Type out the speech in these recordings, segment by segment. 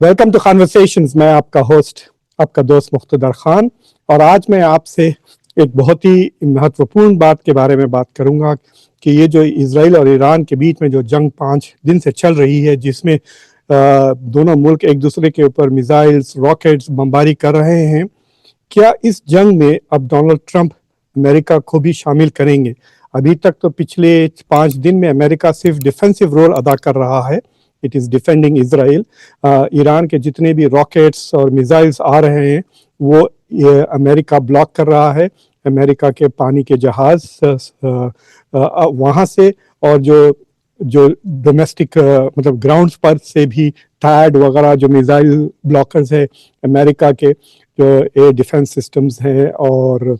Welcome to conversations. میں آپ کا ہوسٹ، آپ کا دوست مقتدر خان، اور آج میں آپ سے ایک بہت ہی مہتوپورن بات کے بارے میں بات کروں گا کہ یہ جو اسرائیل اور ایران کے بیچ میں جو جنگ 5 دن سے چل رہی ہے، جس میں دونوں ملک ایک دوسرے کے اوپر میزائلز، راکٹس بمباری کر رہے ہیں، کیا اس جنگ میں اب ڈونلڈ ٹرمپ امریکہ کو بھی شامل کریں گے؟ ابھی تک تو پچھلے 5 دن میں امریکہ صرف ڈیفینسو رول ادا کر رہا ہے. اٹ از ڈیفینڈنگ اسرائیل. ایران کے جتنے بھی راکٹس اور میزائلز آ رہے ہیں وہ امریکہ بلاک کر رہا ہے. امریکہ کے پانی کے جہاز وہاں سے، اور جو ڈومیسٹک مطلب گراؤنڈز پر سے بھی تھاڈ وغیرہ جو میزائل بلاکرز ہیں امریکہ کے، جو ایئر ڈیفense سسٹمز ہیں اور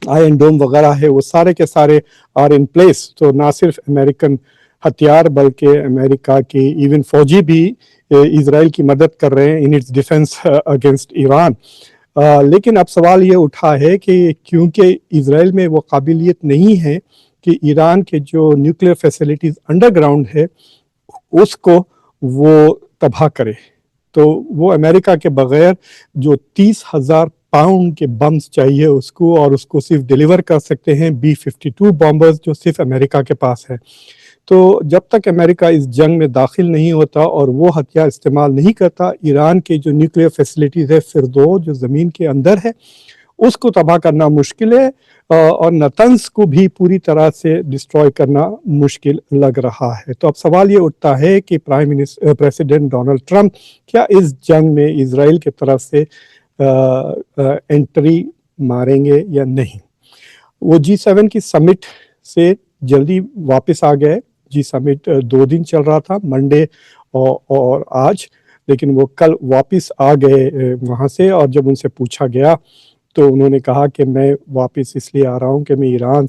آئرن ڈوم وغیرہ ہے، وہ سارے کے سارے آر ان پلیس. تو نہ صرف امریکن ہتھیار بلکہ امریکہ کی ایون فوجی بھی اسرائیل کی مدد کر رہے ہیں in its defence against Iran. لیکن اب سوال یہ اٹھا ہے کہ کیونکہ اسرائیل میں وہ قابلیت نہیں ہے کہ ایران کے جو نیوکلیئر فیسلٹیز انڈر گراؤنڈ ہے اس کو وہ تباہ کرے، تو وہ امریکہ کے بغیر جو 30,000 پاؤنڈ کے بمز چاہیے اس کو، اور اس کو صرف ڈیلیور کر سکتے ہیں B-52 بامبرز جو صرف امریکہ کے پاس ہے. تو جب تک امریکہ اس جنگ میں داخل نہیں ہوتا اور وہ ہتھیار استعمال نہیں کرتا، ایران کے جو نیوکلیئر فیسلٹیز ہے فردو جو زمین کے اندر ہے اس کو تباہ کرنا مشکل ہے، اور نتنز کو بھی پوری طرح سے ڈسٹروائے کرنا مشکل لگ رہا ہے. تو اب سوال یہ اٹھتا ہے کہ پریزیڈنٹ ڈونلڈ ٹرمپ کیا اس جنگ میں اسرائیل کی طرف سے انٹری ماریں گے یا نہیں. وہ G7 کی سمٹ سے جلدی واپس آ گئے. جی سمٹ 2 دن چل رہا تھا، منڈے اور آج، لیکن وہ کل واپس آ گئے وہاں سے. اور جب ان سے پوچھا گیا تو انہوں نے کہا کہ میں واپس اس لیے آ رہا ہوں کہ میں ایران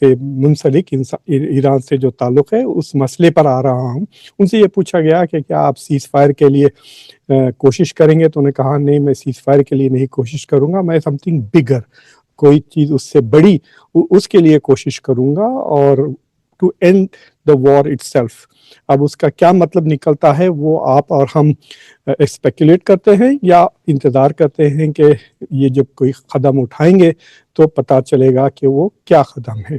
سے منسلک ایران سے جو تعلق ہے اس مسئلے پر آ رہا ہوں. ان سے یہ پوچھا گیا کہ کیا آپ سیز فائر کے لیے کوشش کریں گے، تو انہوں نے کہا نہیں، میں سیز فائر کے لیے نہیں کوشش کروں گا، میں سم تھنگ بگر، کوئی چیز اس سے بڑی، اس کے لیے کوشش کروں گا، اور to end the war itself. اب اس کا کیا مطلب نکلتا ہے وہ آپ اور ہم اسپیکولیٹ کرتے ہیں یا انتظار کرتے ہیں کہ یہ جب کوئی قدم اٹھائیں گے تو پتہ چلے گا کہ وہ کیا قدم ہے.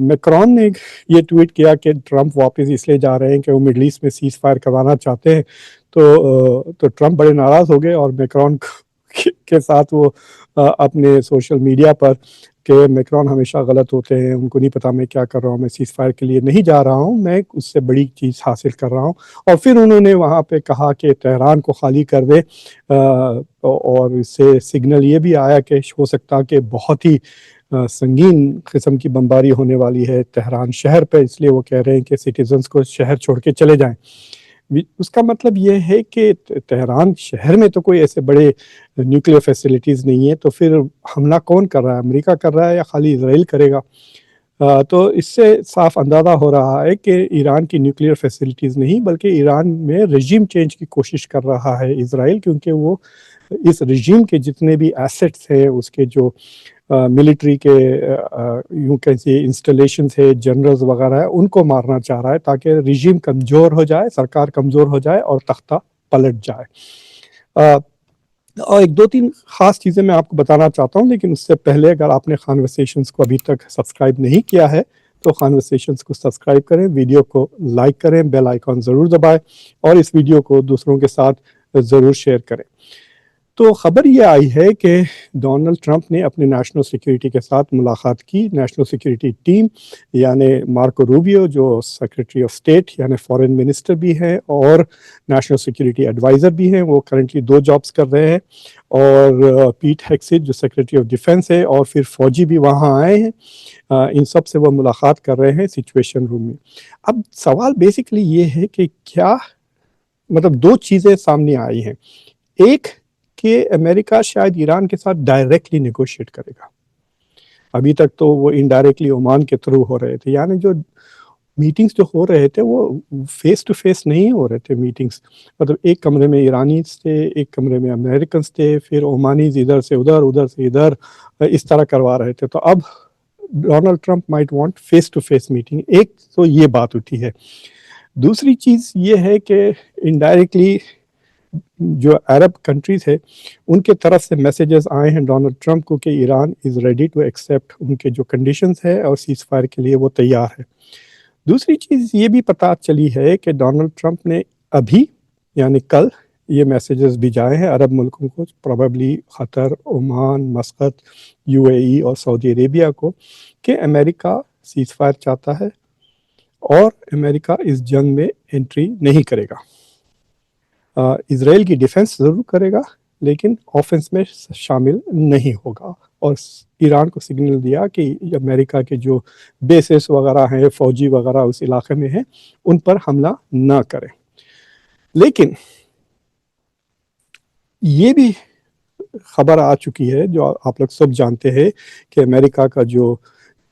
میکرون نے یہ ٹویٹ کیا کہ ٹرمپ واپس اس لیے جا رہے ہیں کہ وہ مڈل ایسٹ میں سیز فائر کروانا چاہتے ہیں. تو ٹرمپ بڑے ناراض ہو گئے، اور میکرون کے ساتھ وہ اپنے سوشل میڈیا پر کہ میکرون ہمیشہ غلط ہوتے ہیں، ان کو نہیں پتا میں کیا کر رہا ہوں، میں سیز فائر کے لیے نہیں جا رہا ہوں، میں اس سے بڑی چیز حاصل کر رہا ہوں. اور پھر انہوں نے وہاں پہ کہا کہ تہران کو خالی کر دے، اور اس سے سگنل یہ بھی آیا کہ ہو سکتا کہ بہت ہی سنگین قسم کی بمباری ہونے والی ہے تہران شہر پہ، اس لیے وہ کہہ رہے ہیں کہ سٹیزنز کو شہر چھوڑ کے چلے جائیں. اس کا مطلب یہ ہے کہ تہران شہر میں تو کوئی ایسے بڑے نیوکلیئر فیسلٹیز نہیں ہے، تو پھر حملہ کون کر رہا ہے؟ امریکہ کر رہا ہے یا خالی اسرائیل کرے گا؟ تو اس سے صاف اندازہ ہو رہا ہے کہ ایران کی نیوکلیئر فیسلٹیز نہیں بلکہ ایران میں رجیم چینج کی کوشش کر رہا ہے اسرائیل، کیونکہ وہ اس رجیم کے جتنے بھی ایسٹس ہیں، اس کے جو ملٹری کے یوں کیسے انسٹالیشنز ہے، جنرلز وغیرہ ہے، ان کو مارنا چاہ رہا ہے تاکہ رجیم کمزور ہو جائے، سرکار کمزور ہو جائے اور تختہ پلٹ جائے. اور 2-3 خاص چیزیں میں آپ کو بتانا چاہتا ہوں، لیکن اس سے پہلے اگر آپ نے کانورسیشنز کو ابھی تک سبسکرائب نہیں کیا ہے تو کانورسیشنز کو سبسکرائب کریں، ویڈیو کو لائک کریں، بیل آئیکن ضرور دبائیں، اور اس ویڈیو کو دوسروں کے ساتھ ضرور شیئر کریں. تو خبر یہ آئی ہے کہ ڈونلڈ ٹرمپ نے اپنے نیشنل سیکیورٹی کے ساتھ ملاقات کی. نیشنل سیکیورٹی ٹیم یعنی مارکو روبیو جو سیکریٹری آف اسٹیٹ یعنی فارن منسٹر بھی ہیں اور نیشنل سیکیورٹی ایڈوائزر بھی ہیں، وہ کرنٹلی 2 جابس کر رہے ہیں، اور پیٹ ہیگسیت جو سیکریٹری آف ڈیفینس ہے، اور پھر فوجی بھی وہاں آئے ہیں. ان سب سے وہ ملاقات کر رہے ہیں سچویشن روم میں. اب سوال بیسکلی یہ ہے کہ کیا مطلب 2 چیزیں سامنے آئی ہیں. ایک کہ امریکہ شاید ایران کے ساتھ ڈائریکٹلی نیگوشیٹ کرے گا. ابھی تک تو وہ انڈائریکٹلی عمان کے تھرو ہو رہے تھے، یعنی جو میٹنگز جو ہو رہے تھے وہ فیس ٹو فیس نہیں ہو رہے تھے میٹنگز، مطلب ایک کمرے میں ایرانیز تھے، ایک کمرے میں امریکنز تھے، پھر عمانیز ادھر سے ادھر، ادھر سے ادھر، اس طرح کروا رہے تھے. تو اب Donald Trump might want face to face meeting. ایک تو یہ بات اٹھی ہے. دوسری چیز یہ ہے کہ انڈائریکٹلی جو عرب کنٹریز ہے ان کے طرف سے میسیجز آئے ہیں ڈونلڈ ٹرمپ کو کہ Iran is ready to accept ان کے جو کنڈیشنز ہے اور سیز فائر کے لیے وہ تیار ہے. دوسری چیز یہ بھی پتہ چلی ہے کہ ڈونلڈ ٹرمپ نے ابھی یعنی کل یہ میسیجز بھیجائے ہیں عرب ملکوں کو، پروبیبلی قطر، عمان، مسقط، UAE اور سعودی عربیہ کو، کہ امریکہ سیز فائر چاہتا ہے اور امریکہ اس جنگ میں انٹری نہیں کرے گا. اسرائیل کی ڈیفنس ضرور کرے گا لیکن آفنس میں شامل نہیں ہوگا، اور ایران کو سگنل دیا کہ امریکہ کے جو بیسز وغیرہ ہیں فوجی وغیرہ اس علاقے میں ہیں ان پر حملہ نہ کریں. لیکن یہ بھی خبر آ چکی ہے جو آپ لوگ سب جانتے ہیں کہ امریکہ کا جو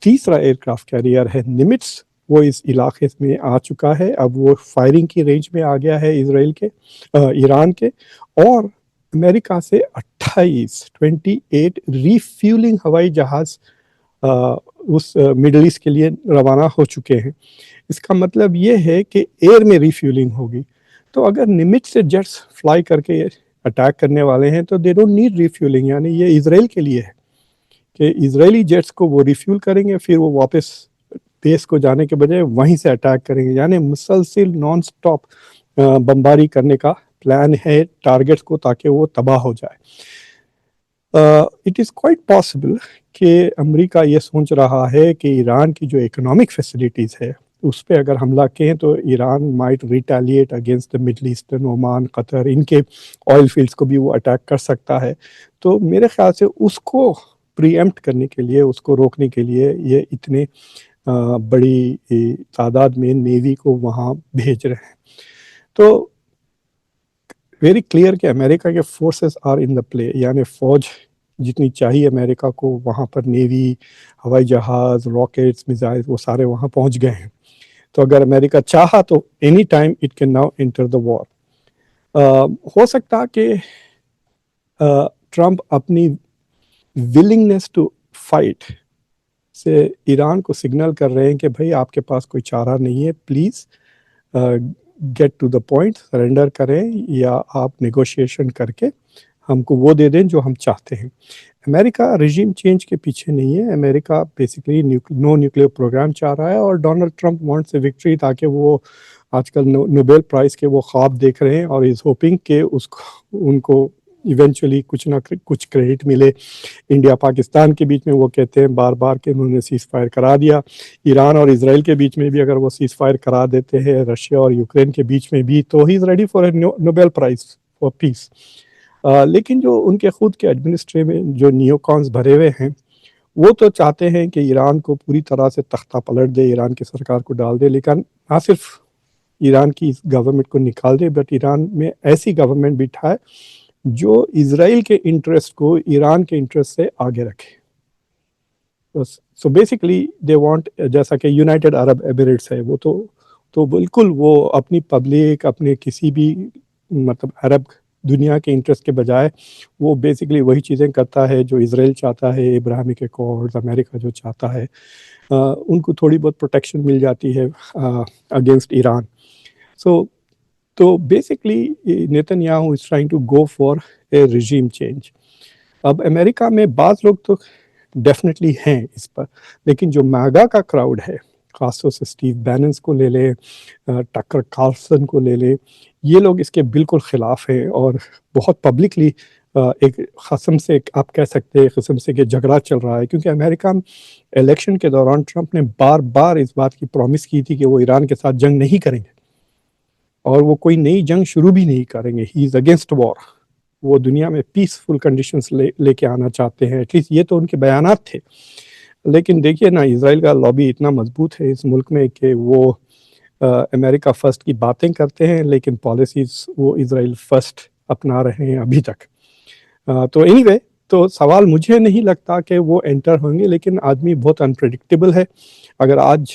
تیسرا ایئر کرافٹ کیریئر ہے نمٹس وہ اس علاقے میں آ چکا ہے. اب وہ فائرنگ کی رینج میں آ گیا ہے ایران کے، اور امریکہ سے 28 ری فیولنگ ہوائی جہاز اس مڈل ایسٹ کے لیے روانہ ہو چکے ہیں. اس کا مطلب یہ ہے کہ ایئر میں ری فیولنگ ہوگی. تو اگر نمٹ سے جیٹس فلائی کر کے اٹیک کرنے والے ہیں تو they don't need refuelling, یعنی یہ اسرائیل کے لیے ہے کہ اسرائیلی جیٹس کو وہ ریفیول کریں گے، پھر وہ واپس بیس کو جانے کے بجائے وہیں سے اٹیک کریں گے. یعنی مسلسل نان سٹاپ بمباری کرنے کا پلان ہے ٹارگیٹس کو تاکہ وہ تباہ ہو جائے. اٹ از کوائٹ پاسبل کہ امریکہ یہ سوچ رہا ہے کہ ایران کی جو اکنامک فیسلٹیز ہے اس پہ اگر حملہ کہیں تو Iran might retaliate against the middle eastern, Oman, Qatar, ان کے آئل فیلڈز کو بھی وہ اٹیک کر سکتا ہے. تو میرے خیال سے اس کو پری ایمپٹ کرنے کے لیے، اس کو روکنے کے لیے یہ اتنے بڑی تعداد میں نیوی کو وہاں بھیج رہے ہیں. تو ویری کلیئر کہ امریکہ کے فورسز آر ان دا پلے، یعنی فوج جتنی چاہیے امریکہ کو وہاں پر نیوی، ہوائی جہاز، راکٹس، میزائل وہ سارے وہاں پہنچ گئے ہیں. تو اگر امریکہ چاہا تو any time it can now enter the war. ہو سکتا کہ ٹرمپ اپنی ولنگنیس ٹو فائٹ سے ایران کو سگنل کر رہے ہیں کہ بھائی آپ کے پاس کوئی چارہ نہیں ہے، please get to the point, surrender کریں یا آپ نیگوشیشن کر کے ہم کو وہ دے دیں جو ہم چاہتے ہیں. امریکہ رژیم چینج کے پیچھے نہیں ہے، امریکہ بیسیکلی نو نیوکلیئر پروگرام چاہ رہا ہے، اور Donald Trump wants a victory تاکہ وہ آج کل نوبیل پرائز کے وہ خواب دیکھ رہے ہیں اور از ہوپنگ کہ ان کو ایونچولی کچھ نہ کچھ کریڈٹ ملے. انڈیا پاکستان کے بیچ میں وہ کہتے ہیں بار بار کہ انہوں نے سیز فائر کرا دیا. ایران اور اسرائیل کے بیچ میں بھی اگر وہ سیز فائر کرا دیتے ہیں، رشیا اور یوکرین کے بیچ میں بھی، تو ہی is ready for a Nobel prize for peace. لیکن جو ان کے خود کے ایڈمنسٹریشن میں جو نیو کانز بھرے ہوئے ہیں وہ تو چاہتے ہیں کہ ایران کو پوری طرح سے تختہ پلٹ دے، ایران کی سرکار کو ڈال دے، لیکن نہ صرف ایران کی گورنمنٹ کو نکال دے بٹ ایران میں ایسی گورنمنٹ بٹھائے جو اسرائیل کے انٹرسٹ کو ایران کے انٹرسٹ سے آگے رکھے. سو بیسیکلی دے وانٹ، جیسا کہ یونائٹڈ عرب ایمریٹس ہے، وہ تو بالکل وہ اپنی پبلک، اپنے کسی بھی مطلب عرب دنیا کے انٹرسٹ کے بجائے وہ بیسیکلی وہی چیزیں کرتا ہے جو اسرائیل چاہتا ہے، ابراہیمک ایکارڈز، امریکہ جو چاہتا ہے. ان کو تھوڑی بہت پروٹیکشن مل جاتی ہے اگینسٹ ایران. تو basically Netanyahu is trying to go for a regime change. اب امریکہ میں بعض لوگ تو ڈیفینیٹلی ہیں اس پر، لیکن جو میگا کا کراؤڈ ہے، خاص طور سے اسٹیو بیننس کو لے لیں، ٹکر کارلسن کو لے لیں، یہ لوگ اس کے بالکل خلاف ہیں اور بہت پبلکلی ایک قسم سے آپ کہہ سکتے ہیں قسم سے کہ جھگڑا چل رہا ہے. کیونکہ امریکہ الیکشن کے دوران ٹرمپ نے بار بار اس بات کی پرومس کی تھی کہ وہ ایران کے ساتھ جنگ نہیں کریں گے اور وہ کوئی نئی جنگ شروع بھی نہیں کریں گے. ہی از اگینسٹ وار. وہ دنیا میں پیسفل کنڈیشنز لے کے آنا چاہتے ہیں، ایٹ لیسٹ یہ تو ان کے بیانات تھے. لیکن دیکھیے نا، اسرائیل کا لابی اتنا مضبوط ہے اس ملک میں کہ وہ امریکہ فرسٹ کی باتیں کرتے ہیں لیکن پالیسیز وہ اسرائیل فرسٹ اپنا رہے ہیں ابھی تک. تو اینی وے، تو سوال مجھے نہیں لگتا کہ وہ انٹر ہوں گے، لیکن آدمی بہت انپریڈکٹیبل ہے. اگر آج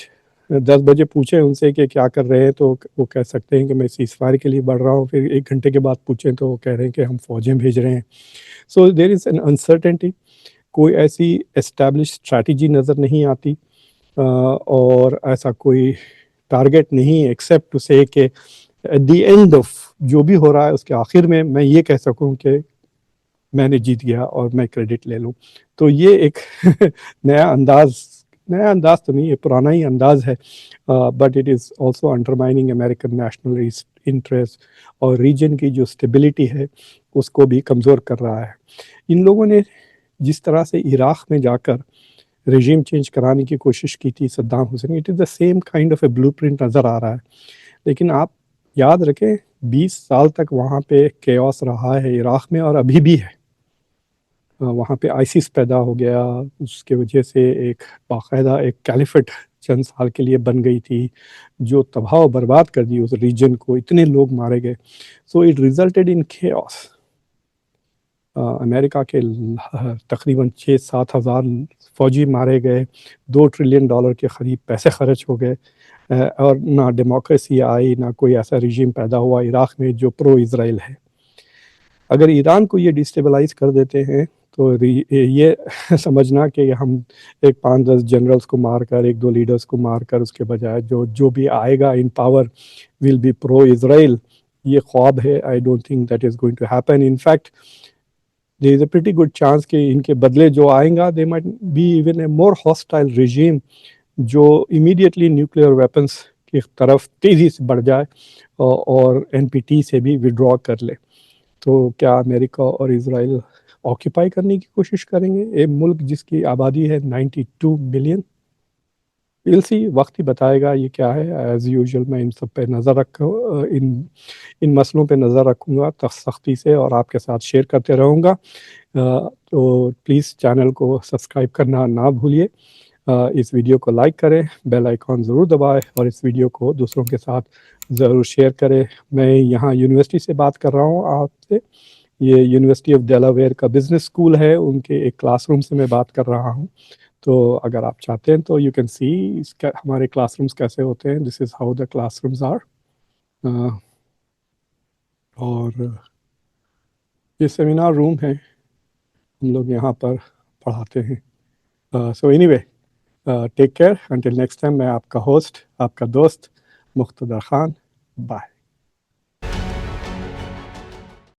10 بجے پوچھیں ان سے کہ کیا کر رہے ہیں تو وہ کہہ سکتے ہیں کہ میں سیز فائر کے لیے بڑھ رہا ہوں، پھر 1 گھنٹے کے بعد پوچھیں تو وہ کہہ رہے ہیں کہ ہم فوجیں بھیج رہے ہیں. سو دیر از این انسرٹنٹی. کوئی ایسی اسٹیبلش اسٹریٹجی نظر نہیں آتی اور ایسا کوئی ٹارگیٹ نہیں ایکسیپٹ ٹو سے کہ ایٹ دی اینڈ آف جو بھی ہو رہا ہے اس کے آخر میں میں یہ کہہ سکوں کہ میں نے جیت گیا اور میں کریڈٹ لے لوں. تو یہ ایک نیا انداز تو نہیں، یہ پرانا ہی انداز ہے، but it is also انڈرمائننگ American national interest اور ریجن کی جو اسٹیبلٹی ہے اس کو بھی کمزور کر رہا ہے. ان لوگوں نے جس طرح سے عراق میں جا کر رژیم چینج کرانے کی کوشش کی تھی Saddam Hussein, it is the same kind of a blueprint نظر آ رہا ہے. لیکن آپ یاد رکھیں 20 سال تک وہاں پہ کیوس رہا ہے عراق میں اور ابھی بھی ہے. وہاں پہ آئسس پیدا ہو گیا، اس کے وجہ سے ایک باقاعدہ ایک کیلیفٹ چند سال کے لیے بن گئی تھی جو تباہ و برباد کر دی اس ریجن کو، اتنے لوگ مارے گئے. So it resulted in chaos. امریکہ کے تقریباً 6-7 ہزار فوجی مارے گئے، $2 ٹریلین کے قریب پیسے خرچ ہو گئے، اور نہ ڈیموکریسی آئی، نہ کوئی ایسا رژیم پیدا ہوا عراق میں جو پرو اسرائیل ہے. اگر ایران کو یہ ڈسٹیبلائز کر دیتے ہیں تو یہ سمجھنا کہ ہم ایک 5-10 جنرلز کو مار کر 1-2 لیڈرز کو مار کر اس کے بجائے جو بھی آئے گا ان پاور ول بی پرو اسرائیل، یہ خواب ہے. I don't think that is going to happen. In fact there is a pretty good chance کہ ان کے بدلے جو آئیں گا they might be even a more hostile regime جو immediately nuclear weapons کی طرف تیزی سے بڑھ جائے اور NPT سے بھی withdraw کر لے. تو کیا امریکہ اور اسرائیل آکیپائی کرنے کی کوشش کریں گے ایک ملک جس کی آبادی ہے 92 ملین؟ ویل سی، وقت ہی بتائے گا یہ کیا ہے. ایز یوزول میں ان سب پہ نظر ان مسئلوں پہ نظر رکھوں گا سختی سے اور آپ کے ساتھ شیئر کرتے رہوں گا. تو پلیز چینل کو سبسکرائب کرنا نہ بھولیے، اس ویڈیو کو لائک کریں، بیل آئیکن ضرور دبائیں اور اس ویڈیو کو دوسروں کے ساتھ ضرور شیئر کریں. میں یہاں یونیورسٹی سے بات کر رہا ہوں آپ سے. یہ یونیورسٹی آف ڈیلاویئر کا بزنس اسکول ہے، ان کے ایک کلاس روم سے میں بات کر رہا ہوں. تو اگر آپ چاہتے ہیں تو یو کین سی ہمارے کلاس رومس کیسے ہوتے ہیں. This is how the classrooms are. اور یہ سیمینار روم ہے، ہم لوگ یہاں پر پڑھاتے ہیں. So any way, take care until next time. میں آپ کا ہوسٹ، آپ کا دوست مقتدر خان. بائے.